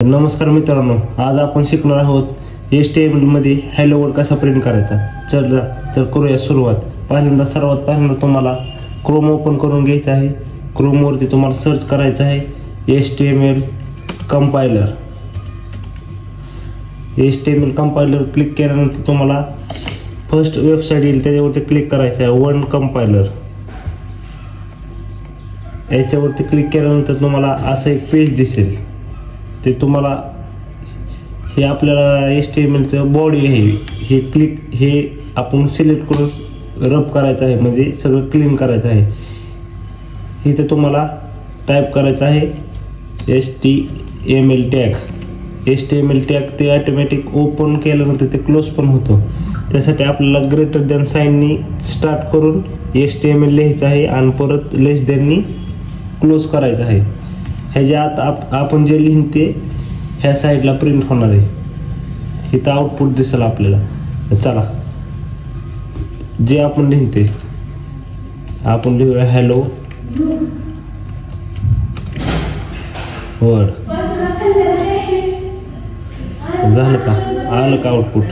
नमस्कार मित्रांनो, आज आपण शिकणार आहोत HTML मध्ये हॅलो वर्ड कसा प्रिंट करायचा। चला तर करूया सुरुवात। सर्वात पहिल्यांदा तुम्हाला क्रोम ओपन करून घ्यायचं आहे। क्रोम वरती तुम्हाला सर्च करायचं आहे HTML compiler. HTML compiler click केल्यानंतर तुम्हाला फर्स्ट वेबसाईट येईल, त्याच्यावरती क्लिक करायचं आहे वन कंपाइलर। याच्यावरती क्लिक केल्यानंतर तुम्हाला असं एक पेज दिसेल। ते तुम्हाला हे आपल्याला HTMLचं बॉडी आहे, हे आपण सिलेक्ट करून रब करायचं आहे, म्हणजे सगळं क्लीन करायचं आहे। इथे तुम्हाला टाईप करायचं आहे HTML टॅग। ते ऑटोमॅटिक ओपन केल्यानंतर ते क्लोज पण होतं। त्यासाठी आपल्याला ग्रेटर दॅन साइननी स्टार्ट करून HTML लिहायचं आहे आणि परत लेस दॅननी क्लोज करायचं आहे। ह्याच्या आत आपण जे लिहिन ते ह्या साईडला प्रिंट होणार आहे। इथं आउटपुट दिसेल आपल्याला। चला जे आपण लिहिन ते आपण लिहूया हॅलो वर्ड। झालं का? आलं का आउटपुट?